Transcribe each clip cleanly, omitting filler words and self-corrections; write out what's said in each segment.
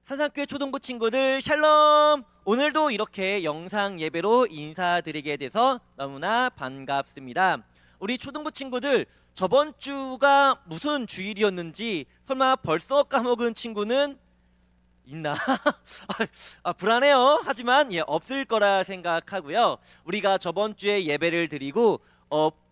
산상교회 초등부 친구들 샬롬! 오늘도 이렇게 영상 예배로 인사드리게 돼서 너무나 반갑습니다. 우리 초등부 친구들 저번 주가 무슨 주일이었는지 설마 벌써 까먹은 친구는 있나? 불안해요. 하지만 없을 거라 생각하고요. 우리가 저번 주에 예배를 드리고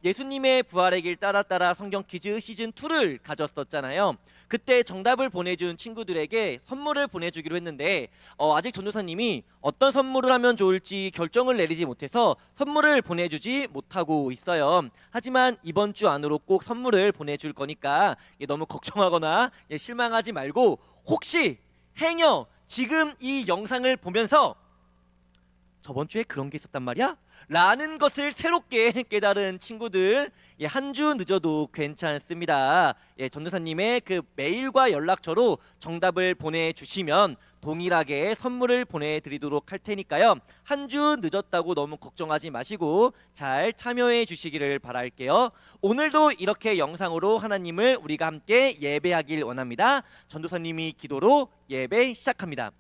예수님의 부활의 길 따라 성경 퀴즈 시즌 2를 가졌었잖아요. 그때 정답을 보내준 친구들에게 선물을 보내주기로 했는데 아직 전도사님이 어떤 선물을 하면 좋을지 결정을 내리지 못해서 선물을 보내주지 못하고 있어요. 하지만 이번 주 안으로 꼭 선물을 보내줄 거니까 너무 걱정하거나 실망하지 말고, 혹시 행여 지금 이 영상을 보면서 저번 주에 그런 게 있었단 말이야? 라는 것을 새롭게 깨달은 친구들, 한 주 늦어도 괜찮습니다. 전도사님의 그 메일과 연락처로 정답을 보내주시면 동일하게 선물을 보내드리도록 할 테니까요. 한 주 늦었다고 너무 걱정하지 마시고 잘 참여해 주시기를 바랄게요. 오늘도 이렇게 영상으로 하나님을 우리가 함께 예배하길 원합니다. 전도사님이 기도로 예배 시작합니다.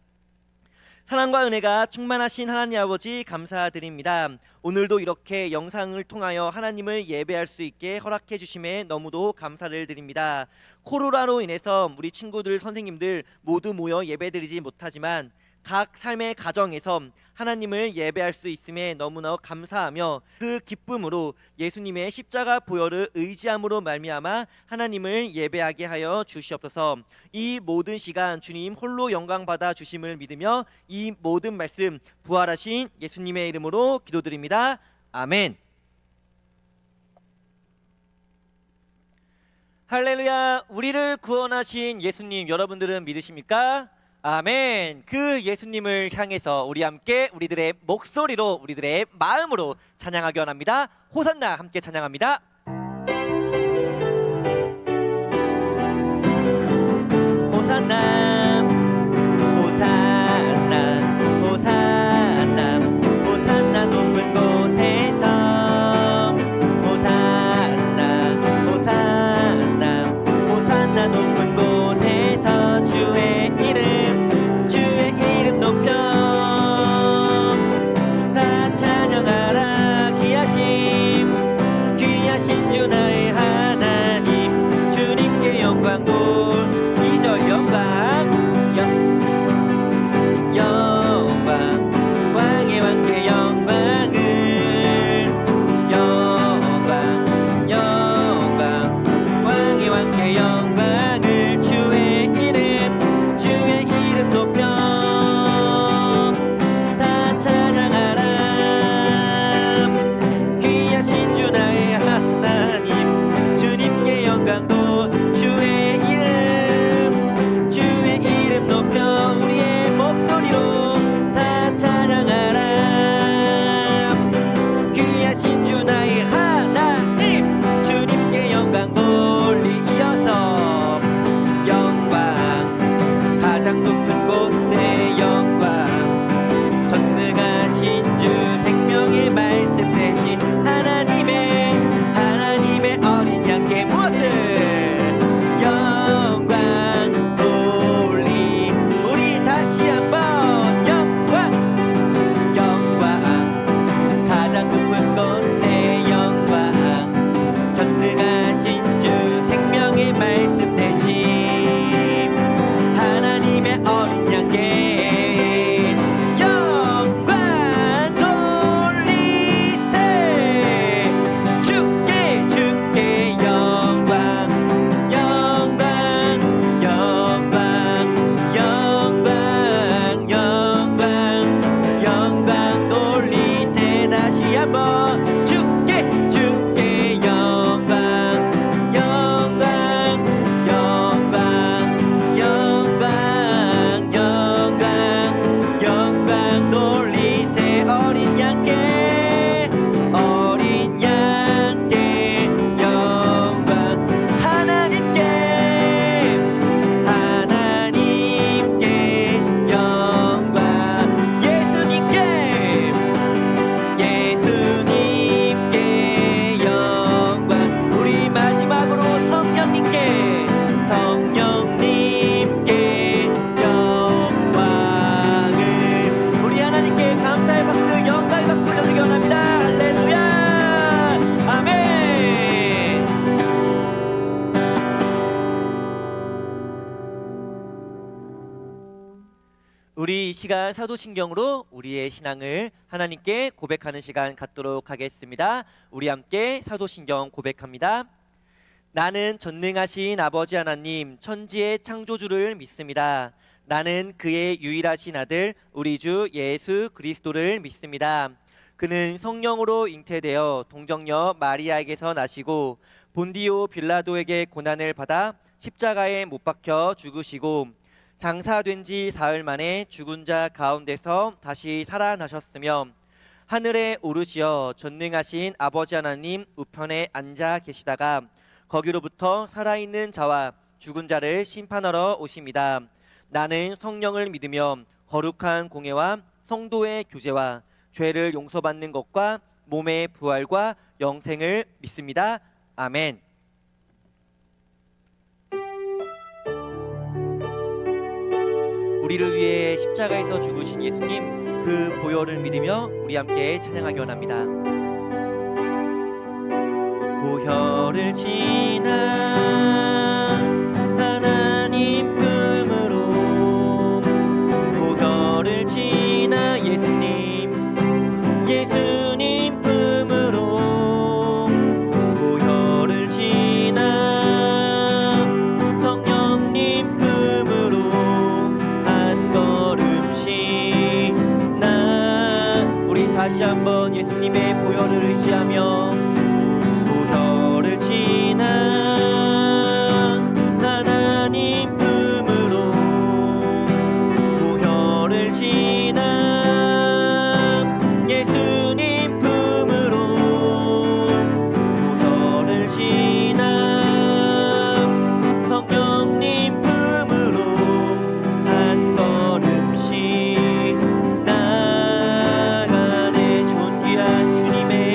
사랑과 은혜가 충만하신 하나님 아버지 감사드립니다. 오늘도 이렇게 영상을 통하여 하나님을 예배할 수 있게 허락해 주심에 너무도 감사를 드립니다. 코로나로 인해서 우리 친구들, 선생님들 모두 모여 예배드리지 못하지만 각 삶의 가정에서 하나님을 예배할 수 있음에 너무나 감사하며 그 기쁨으로 예수님의 십자가 보혈을 의지함으로 말미암아 하나님을 예배하게 하여 주시옵소서. 이 모든 시간 주님 홀로 영광 받아 주심을 믿으며 이 모든 말씀 부활하신 예수님의 이름으로 기도드립니다. 아멘. 할렐루야. 우리를 구원하신 예수님 여러분들은 믿으십니까? 아멘. 그 예수님을 향해서 우리 함께 우리들의 목소리로, 우리들의 마음으로 찬양하기 원합니다. 호산나 함께 찬양합니다. 호산나 호산나 호산나 호산나 높은 곳에서 호산나 호산나 호산나 높은 곳에서 주의 이름 높여 다 찬양하라. 귀하신 주 나의 하나님, 주님께 영광 돌 2절 영광 왕의 왕께 영광을 영광 왕의 왕께 영광을 주의 이름 높여 다 찬양하라. 귀하신 주 나의 하나님, 주님께 영광 돌 주의 이름 높여 우리의 목소리로 다 찬양하라. 귀하신 주 나의 하나님, 주님께 영광 돌리. 이어서 영광 가장 높은 곳에 영광, 전능하신 주 생명의 말씀 대신 하나님의 어린 양께 무엇을 영광 돌리. 우리 다시 한번 영광 가장 높은 곳에 영광, 전능하신 주 생명의 말씀 대신 하나님의 어린 양께 우리 이 시간 사도신경으로 우리의 신앙을 하나님께 고백하는 시간 갖도록 하겠습니다. 우리 함께 사도신경 고백합니다. 나는 전능하신 아버지 하나님 천지의 창조주를 믿습니다. 나는 그의 유일하신 아들 우리 주 예수 그리스도를 믿습니다. 그는 성령으로 잉태되어 동정녀 마리아에게서 나시고 본디오 빌라도에게 고난을 받아 십자가에 못 박혀 죽으시고 장사된 지 사흘 만에 죽은 자 가운데서 다시 살아나셨으며 하늘에 오르시어 전능하신 아버지 하나님 우편에 앉아 계시다가 거기로부터 살아있는 자와 죽은 자를 심판하러 오십니다. 나는 성령을 믿으며 거룩한 공예와 성도의 교제와 죄를 용서받는 것과 몸의 부활과 영생을 믿습니다. 아멘. 우리를 위해 십자가에서 죽으신 예수님 그 보혈을 믿으며 우리 함께 찬양하기 원합니다. 보혈을 지나 하나님 품으로 보혈을 지나 예수님 품으로 보혈을 지나 성령님 품으로 한 걸음씩 우리 다시 한번 예수님의 보혈을 의지하며 보혈을 지나 하나님 품으로 보혈을 지나 예수님 품으로 보혈을 지나 성령님 품으로 한 걸음씩 나아가네. 존귀한 주님의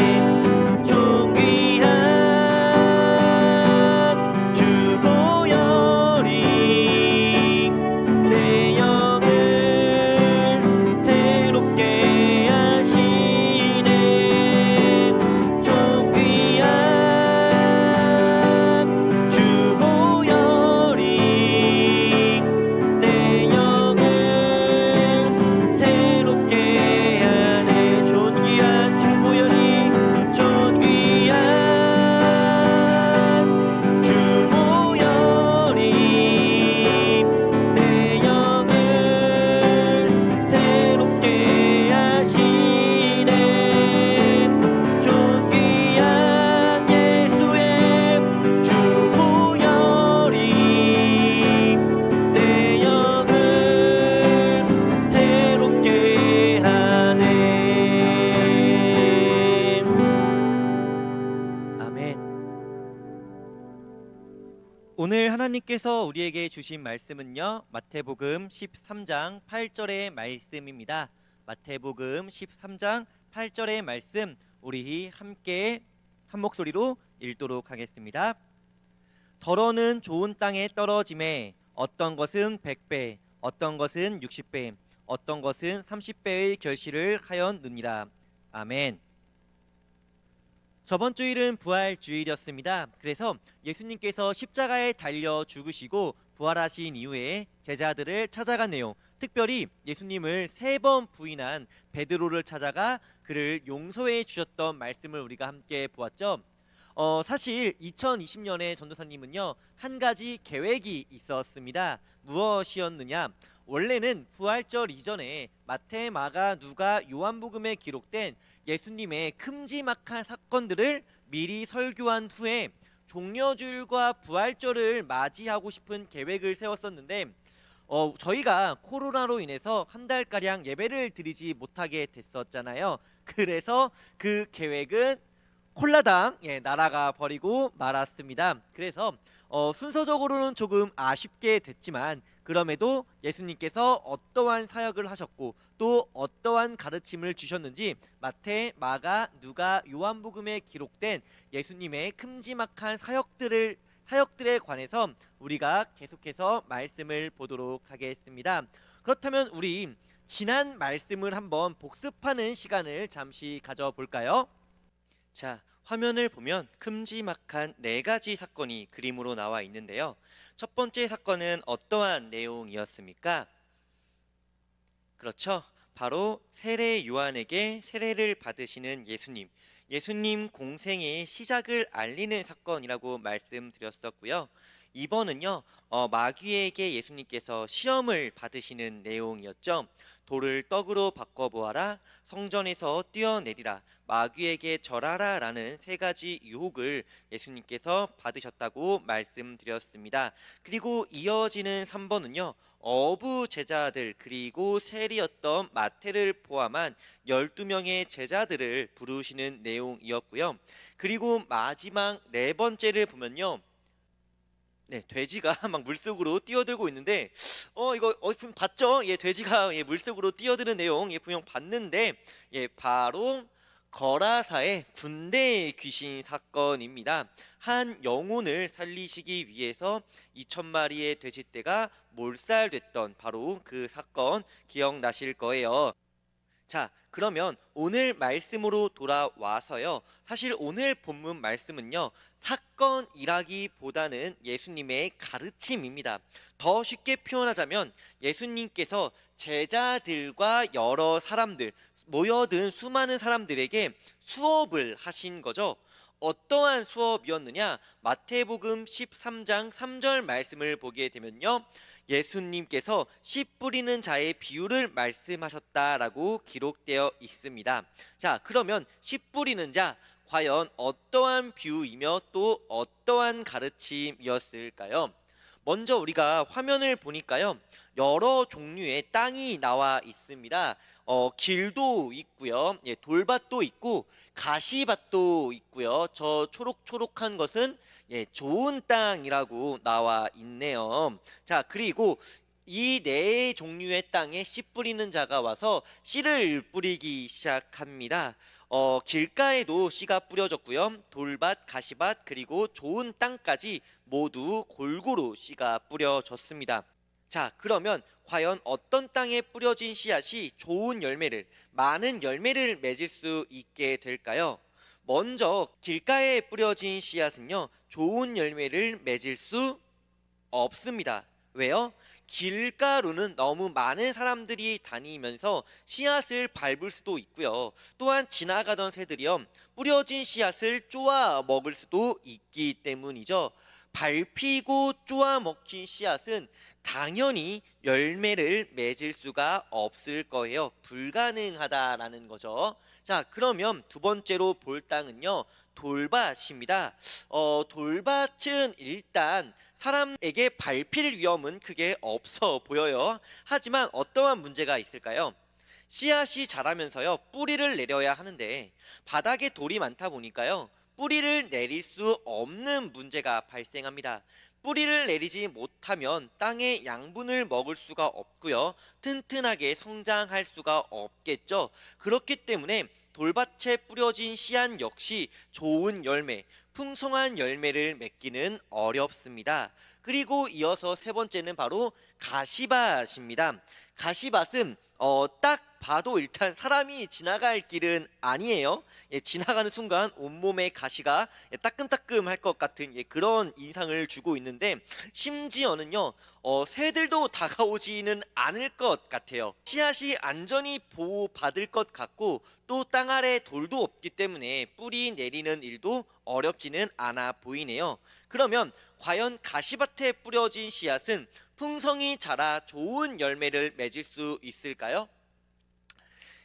오늘 하나님께서 우리에게 주신 말씀은요, 마태복음 13장 8절의 말씀입니다. 마태복음 13장 8절의 말씀 우리 함께 한 목소리로 읽도록 하겠습니다. 더러는 좋은 땅에 떨어짐에 어떤 것은 100배, 어떤 것은 60배, 어떤 것은 30배의 결실을 하였느니라. 아멘. 저번 주일은 부활 주일이었습니다. 그래서 예수님께서 십자가에 달려 죽으시고 부활하신 이후에 제자들을 찾아간 내용, 특별히 예수님을 3번 부인한 베드로를 찾아가 그를 용서해 주셨던 말씀을 우리가 함께 보았죠. 사실 2020년에 전도사님은요, 한 가지 계획이 있었습니다. 무엇이었느냐? 원래는 부활절 이전에 마태, 마가, 누가, 요한복음에 기록된 예수님의 큼지막한 사건들을 미리 설교한 후에 종려주일과 부활절을 맞이하고 싶은 계획을 세웠었는데 저희가 코로나로 인해서 한 달가량 예배를 드리지 못하게 됐었잖아요. 그래서 그 계획은 홀라당 날아가 버리고 말았습니다. 그래서 순서적으로는 조금 아쉽게 됐지만 그럼에도 예수님께서 어떠한 사역을 하셨고 또 어떠한 가르침을 주셨는지 마태, 마가, 누가, 요한복음에 기록된 예수님의 큼지막한 사역들에 관해서 우리가 계속해서 말씀을 보도록 하겠습니다. 그렇다면 우리 지난 말씀을 한번 복습하는 시간을 잠시 가져볼까요? 자, 화면을 보면 큼지막한 4가지 사건이 그림으로 나와 있는데요. 첫 번째 사건은 어떠한 내용이었습니까? 그렇죠. 바로 세례 요한에게 세례를 받으시는 예수님. 예수님 공생의 시작을 알리는 사건이라고 말씀드렸었고요. 이번은요, 마귀에게 예수님께서 시험을 받으시는 내용이었죠. 돌을 떡으로 바꿔보아라, 성전에서 뛰어내리라, 마귀에게 절하라 라는 세 가지 유혹을 예수님께서 받으셨다고 말씀드렸습니다. 그리고 이어지는 3번은요, 어부 제자들 그리고 세리였던 마태를 포함한 12명의 제자들을 부르시는 내용이었고요. 그리고 마지막 네 번째를 보면요, 네, 돼지가 막 물속으로 뛰어들고 있는데, 이거 분명 봤죠? 예, 돼지가 물속으로 뛰어드는 내용 분명 봤는데, 바로 거라사의 군대 귀신 사건입니다. 한 영혼을 살리시기 위해서 2,000마리의 돼지떼가 몰살됐던 바로 그 사건 기억나실 거예요. 자, 그러면 오늘 말씀으로 돌아와서요. 사실 오늘 본문 말씀은요, 사건이라기보다는 예수님의 가르침입니다. 더 쉽게 표현하자면 예수님께서 제자들과 여러 사람들, 모여든 수많은 사람들에게 수업을 하신 거죠. 어떠한 수업이었느냐? 마태복음 13장 3절 말씀을 보게 되면요, 예수님께서 씨 뿌리는 자의 비유를 말씀하셨다라고 기록되어 있습니다. 자, 그러면 씨 뿌리는 자, 과연 어떠한 비유이며 또 어떠한 가르침이었을까요? 먼저 우리가 화면을 보니까요, 여러 종류의 땅이 나와 있습니다. 길도 있고요, 돌밭도 있고 가시밭도 있고요. 저 초록초록한 것은 좋은 땅이라고 나와 있네요. 자, 그리고 이 네 종류의 땅에 씨 뿌리는 자가 와서 씨를 뿌리기 시작합니다. 길가에도 씨가 뿌려졌고요. 돌밭, 가시밭, 그리고 좋은 땅까지 모두 골고루 씨가 뿌려졌습니다. 자, 그러면 과연 어떤 땅에 뿌려진 씨앗이 좋은 열매를, 많은 열매를 맺을 수 있게 될까요? 먼저 길가에 뿌려진 씨앗은요, 좋은 열매를 맺을 수 없습니다. 왜요? 길가로는 너무 많은 사람들이 다니면서 씨앗을 밟을 수도 있고요. 또한 지나가던 새들이요, 뿌려진 씨앗을 쪼아 먹을 수도 있기 때문이죠. 밟히고 쪼아 먹힌 씨앗은 당연히 열매를 맺을 수가 없을 거예요. 불가능하다라는 거죠. 자, 그러면 두 번째로 볼 땅은요, 돌밭입니다. 돌밭은 일단 사람에게 밟힐 위험은 크게 없어 보여요. 하지만 어떠한 문제가 있을까요? 씨앗이 자라면서요, 뿌리를 내려야 하는데 바닥에 돌이 많다 보니까요, 뿌리를 내릴 수 없는 문제가 발생합니다. 뿌리를 내리지 못하면 땅의 양분을 먹을 수가 없고요, 튼튼하게 성장할 수가 없겠죠. 그렇기 때문에 돌밭에 뿌려진 씨앗 역시 좋은 열매, 풍성한 열매를 맺기는 어렵습니다. 그리고 이어서 세 번째는 바로 가시밭입니다. 가시밭은 딱 봐도 일단 사람이 지나갈 길은 아니에요. 지나가는 순간 온몸에 가시가 따끔따끔할 것 같은 그런 인상을 주고 있는데, 심지어는요, 새들도 다가오지는 않을 것 같아요. 씨앗이 안전히 보호받을 것 같고 또 땅 아래 돌도 없기 때문에 뿌리 내리는 일도 어렵지는 않아 보이네요. 그러면 과연 가시밭에 뿌려진 씨앗은 풍성히 자라 좋은 열매를 맺을 수 있을까요?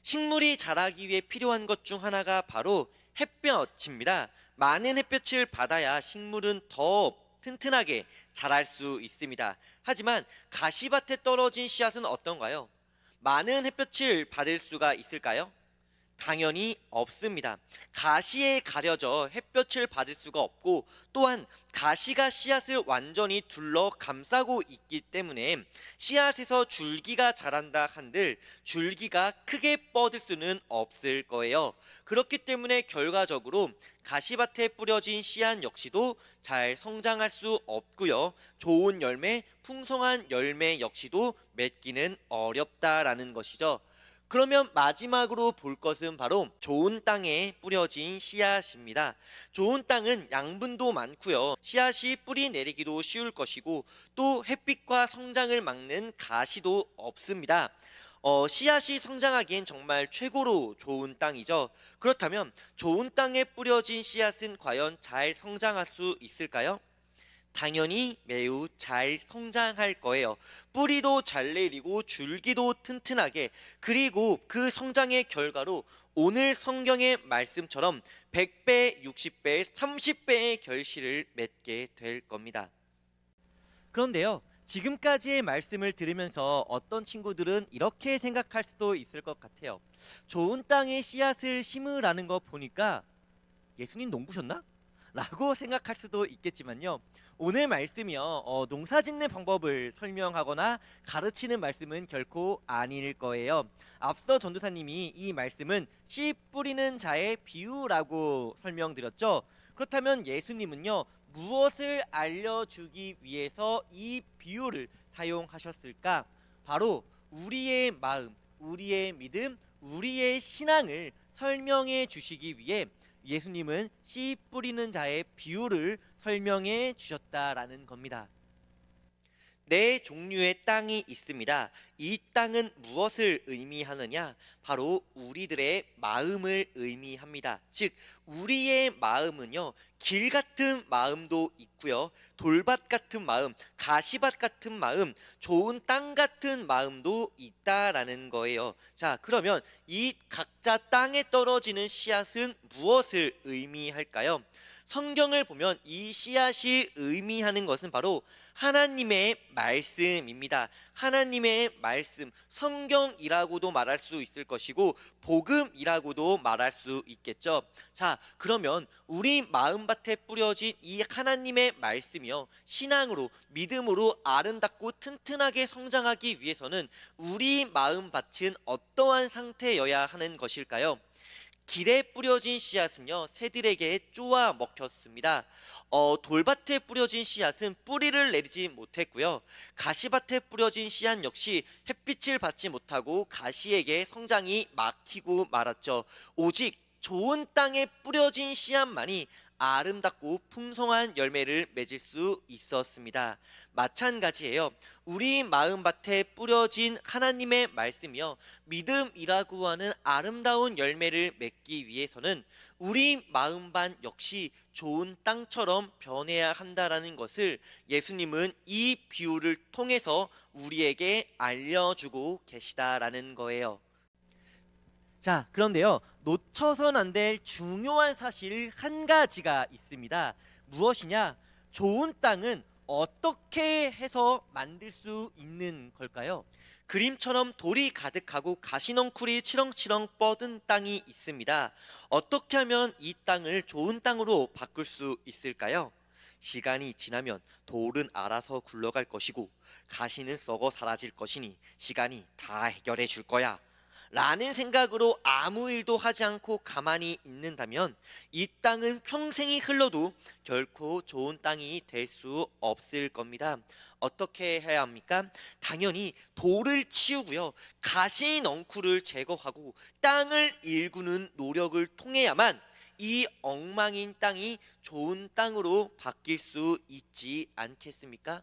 식물이 자라기 위해 필요한 것 중 하나가 바로 햇볕입니다. 많은 햇볕을 받아야 식물은 더 튼튼하게 자랄 수 있습니다. 하지만 가시밭에 떨어진 씨앗은 어떤가요? 많은 햇볕을 받을 수가 있을까요? 당연히 없습니다. 가시에 가려져 햇볕을 받을 수가 없고, 또한 가시가 씨앗을 완전히 둘러 감싸고 있기 때문에 씨앗에서 줄기가 자란다 한들 줄기가 크게 뻗을 수는 없을 거예요. 그렇기 때문에 결과적으로 가시밭에 뿌려진 씨앗 역시도 잘 성장할 수 없고요, 좋은 열매, 풍성한 열매 역시도 맺기는 어렵다라는 것이죠. 그러면 마지막으로 볼 것은 바로 좋은 땅에 뿌려진 씨앗입니다. 좋은 땅은 양분도 많고요, 씨앗이 뿌리 내리기도 쉬울 것이고 또 햇빛과 성장을 막는 가시도 없습니다. 씨앗이 성장하기엔 정말 최고로 좋은 땅이죠. 그렇다면 좋은 땅에 뿌려진 씨앗은 과연 잘 성장할 수 있을까요? 당연히 매우 잘 성장할 거예요. 뿌리도 잘 내리고 줄기도 튼튼하게, 그리고 그 성장의 결과로 오늘 성경의 말씀처럼 100배, 60배, 30배의 결실을 맺게 될 겁니다. 그런데요, 지금까지의 말씀을 들으면서 어떤 친구들은 이렇게 생각할 수도 있을 것 같아요. 좋은 땅에 씨앗을 심으라는 거 보니까 예수님 농부셨나? 라고 생각할 수도 있겠지만요. 오늘 말씀이요, 농사 짓는 방법을 설명하거나 가르치는 말씀은 결코 아닐 거예요. 앞서 전도사님이 이 말씀은 씨 뿌리는 자의 비유라고 설명드렸죠. 그렇다면 예수님은요, 무엇을 알려주기 위해서 이 비유를 사용하셨을까? 바로 우리의 마음, 우리의 믿음, 우리의 신앙을 설명해 주시기 위해 예수님은 씨 뿌리는 자의 비유를 설명해 주셨다라는 겁니다. 네 종류의 땅이 있습니다. 이 땅은 무엇을 의미하느냐? 바로 우리들의 마음을 의미합니다. 즉, 우리의 마음은요, 길 같은 마음도 있고요, 돌밭 같은 마음, 가시밭 같은 마음, 좋은 땅 같은 마음도 있다라는 거예요. 자, 그러면 이 각자 땅에 떨어지는 씨앗은 무엇을 의미할까요? 성경을 보면 이 씨앗이 의미하는 것은 바로 하나님의 말씀입니다. 하나님의 말씀, 성경이라고도 말할 수 있을 것이고 복음이라고도 말할 수 있겠죠. 자, 그러면 우리 마음밭에 뿌려진 이 하나님의 말씀이요, 신앙으로, 믿음으로 아름답고 튼튼하게 성장하기 위해서는 우리 마음밭은 어떠한 상태여야 하는 것일까요? 길에 뿌려진 씨앗은요, 새들에게 쪼아 먹혔습니다. 돌밭에 뿌려진 씨앗은 뿌리를 내리지 못했고요, 가시밭에 뿌려진 씨앗 역시 햇빛을 받지 못하고 가시에게 성장이 막히고 말았죠. 오직 좋은 땅에 뿌려진 씨앗만이 아름답고 풍성한 열매를 맺을 수 있었습니다. 마찬가지예요. 우리 마음밭에 뿌려진 하나님의 말씀이요, 믿음이라고 하는 아름다운 열매를 맺기 위해서는 우리 마음밭 역시 좋은 땅처럼 변해야 한다라는 것을 예수님은 이 비유를 통해서 우리에게 알려주고 계시다라는 거예요. 자, 그런데요, 놓쳐선 안 될 중요한 사실 한 가지가 있습니다. 무엇이냐? 좋은 땅은 어떻게 해서 만들 수 있는 걸까요? 그림처럼 돌이 가득하고 가시넝쿨이 치렁치렁 뻗은 땅이 있습니다. 어떻게 하면 이 땅을 좋은 땅으로 바꿀 수 있을까요? 시간이 지나면 돌은 알아서 굴러갈 것이고 가시는 썩어 사라질 것이니 시간이 다 해결해 줄 거야 라는 생각으로 아무 일도 하지 않고 가만히 있는다면 이 땅은 평생이 흘러도 결코 좋은 땅이 될 수 없을 겁니다. 어떻게 해야 합니까? 당연히 돌을 치우고요, 가시 넝쿨을 제거하고 땅을 일구는 노력을 통해야만 이 엉망인 땅이 좋은 땅으로 바뀔 수 있지 않겠습니까?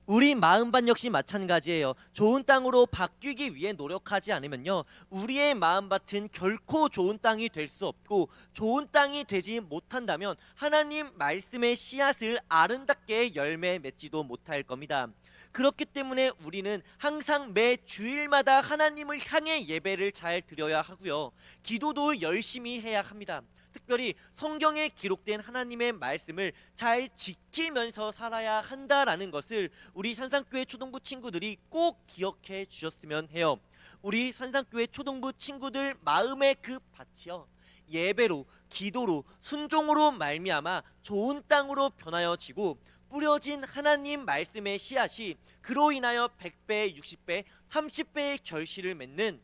우리 마음밭 역시 마찬가지예요. 좋은 땅으로 바뀌기 위해 노력하지 않으면요, 우리의 마음밭은 결코 좋은 땅이 될 수 없고, 좋은 땅이 되지 못한다면 하나님 말씀의 씨앗을 아름답게 열매 맺지도 못할 겁니다. 그렇기 때문에 우리는 항상 매 주일마다 하나님을 향해 예배를 잘 드려야 하고요, 기도도 열심히 해야 합니다. 특별히 성경에 기록된 하나님의 말씀을 잘 지키면서 살아야 한다라는 것을 우리 산상교회 초등부 친구들이 꼭 기억해 주셨으면 해요. 우리 산상교회 초등부 친구들 마음의 그 밭이요, 예배로, 기도로, 순종으로 말미암아 좋은 땅으로 변하여지고 뿌려진 하나님 말씀의 씨앗이 그로 인하여 100배, 60배, 30배의 결실을 맺는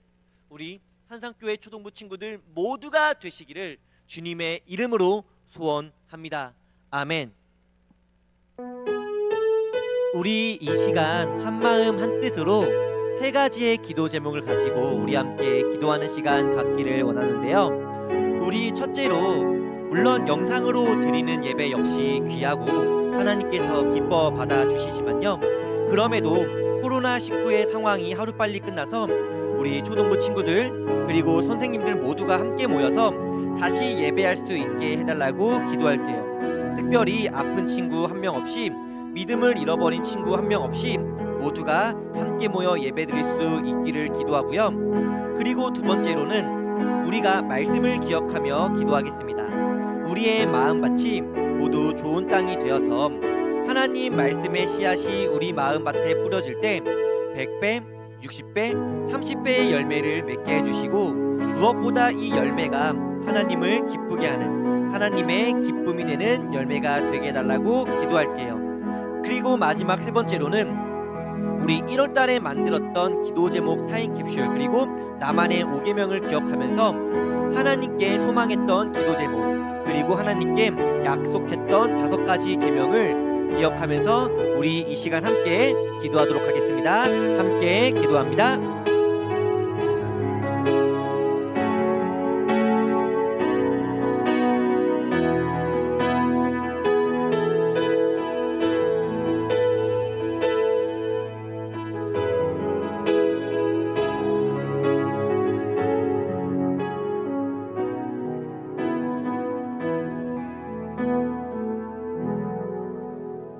우리 산상교회 초등부 친구들 모두가 되시기를 주님의 이름으로 소원합니다. 아멘. 우리 이 시간 한마음 한뜻으로 세 가지의 기도 제목을 가지고 우리 함께 기도하는 시간 갖기를 원하는데요. 우리 첫째로, 물론 영상으로 드리는 예배 역시 귀하고 하나님께서 기뻐 받아주시지만요, 그럼에도 코로나19의 상황이 하루빨리 끝나서 우리 초등부 친구들 그리고 선생님들 모두가 함께 모여서 다시 예배할 수 있게 해달라고 기도할게요. 특별히 아픈 친구 한 명 없이, 믿음을 잃어버린 친구 한 명 없이 모두가 함께 모여 예배드릴 수 있기를 기도하고요. 그리고 두 번째로는 우리가 말씀을 기억하며 기도하겠습니다. 우리의 마음밭이 모두 좋은 땅이 되어서 하나님 말씀의 씨앗이 우리 마음밭에 뿌려질 때 100배, 60배, 30배의 열매를 맺게 해주시고, 무엇보다 이 열매가 하나님을 기쁘게 하는, 하나님의 기쁨이 되는 열매가 되게 해달라고 기도할게요. 그리고 마지막 세 번째로는 우리 1월 달에 만들었던 기도 제목 타임 캡슐, 그리고 나만의 5계명을 기억하면서 하나님께 소망했던 기도 제목, 그리고 하나님께 약속했던 5가지 계명을 기억하면서 우리 이 시간 함께 기도하도록 하겠습니다. 함께 기도합니다.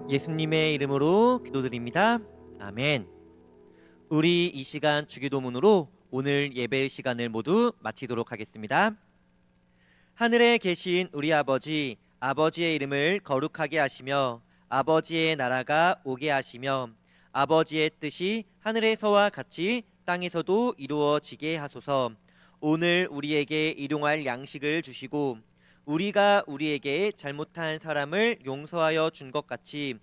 예수님의 이름으로 기도드립니다. 아멘. 우리 이 시간 주기도문으로 오늘 예배의 시간을 모두 마치도록 하겠습니다. 하늘에 계신 우리 아버지, 아버지의 이름을 거룩하게 하시며 아버지의 나라가 오게 하시며 아버지의 뜻이 하늘에서와 같이 땅에서도 이루어지게 하소서. 오늘 우리에게 일용할 양식을 주시고 우리가 우리에게 잘못한 사람을 용서하여 준 것 같이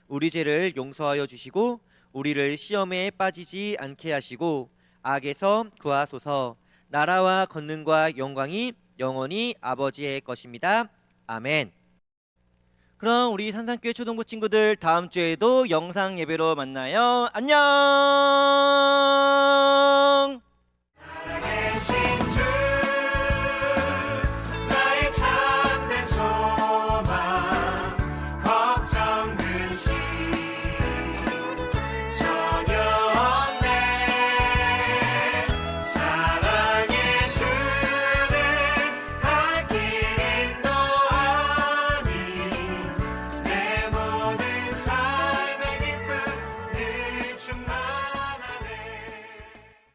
우리 죄를 용서하여 주시고 우리를 시험에 빠지지 않게 하시고 악에서 구하소서. 나라와 권능과 영광이 영원히 아버지의 것입니다. 아멘. 그럼 우리 산산교회 초등부 친구들 다음 주에도 영상 예배로 만나요. 안녕.